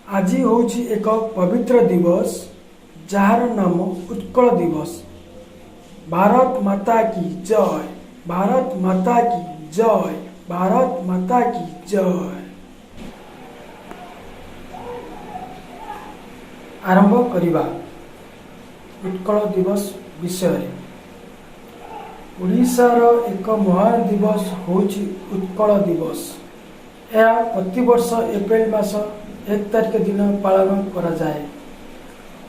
आज हूँ एक पवित्र दिवस जार नाम उत्कल दिवस। भारत माता की जय, भारत माता की जय, भारत माता की जय। आरंभ करिबा उत्कल दिवस विषय। ओडिशार एक महान दिवस होची उत्कल दिवस। यह प्रति वर्ष एप्रिल मास 1 तारिख दिन पालन करा जाए।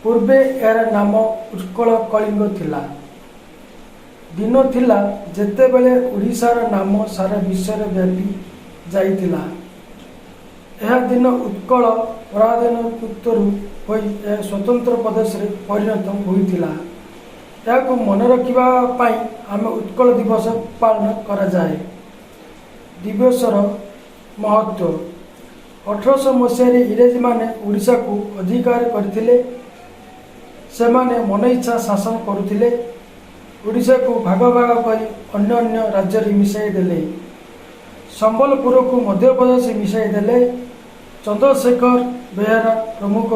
पूर्वे यार नाम उत्कल कलिंग थिला। दिन थिला जेतेबेले ओडिशार नाम सारा विश्व व्यापी जाइतिला। यह दिन उत्कल पराधीनपुत्रु होई स्वतंत्र प्रदेश रे परिणत होइतिला। याको मन रखिबा पाई आम उत्कल दिवस पालन करा जाए। दिवसर महत्व 1800 मसीह इंग्रेज माने ओडिशा को अधिकार करथिले। सेमाने मन इच्छा शासन करुथिले। ओडिशा को भाग भाग करी अन्य अन्य राज्य रे मिसाई देले। संबलपुर को मध्य प्रदेश मिसाई देले। चंद्रशेखर बेहेरा प्रमुख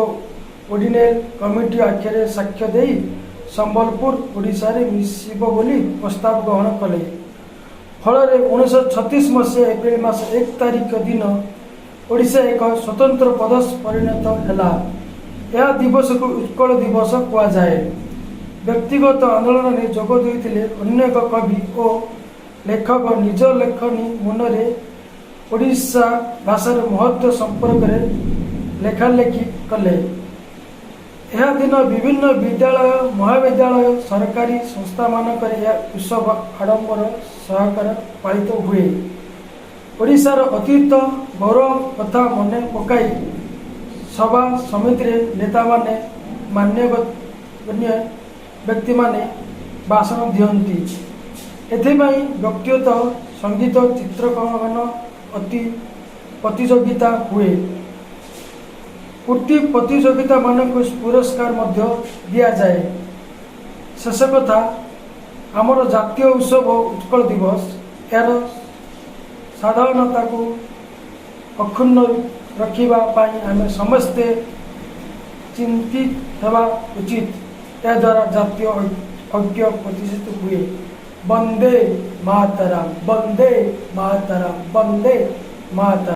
ओडिनेल कमिटी आख्यारे साक्ष्य देई संबलपुर ओडिशा रे मिसिबो बोली प्रस्ताव ग्रहण कले। फल 1936 मसीह एप्रिल मास 1 तारिख दिन ओडिशा एक स्वतंत्र प्रदेश परिणत हैला। यह दिवस को उत्कल दिवस कहा जाए। व्यक्तिगत आंदोलन में जोग देइथिले अनेक कवि और लेखक निज लेखनी मनरे ओडिशा भाषार महत्व संपर्क में लेखालेखि कले। यह दिन विभिन्न विद्यालय महाविद्यालय सरकारी संस्था मानक उत्सव आडंबर सहकार पालित हुए। ओडिशार अतीत गौरव कथा मन पकाई सभा समिति नेता माने मान्यगण्य व्यक्ति माने भाषण दियंती। एथिपाई व्यक्तिगत संगीत चित्रकरण अति प्रतियोगिता हुए। पूर्ति प्रतियोगिता मानक पुरस्कार मध्य दिया जाए। शेष कथा आमर जातीय उत्सव उत्कल दिवस यार साधारणता को अक्षुण्ण रखिबा पाई आमे समस्ते चिंतित हेबा उचित। या द्वारा जातीय ऐक्य प्रतिष्ठित हुए। वंदे मातरम, वंदे मातरम, वंदे मातरम।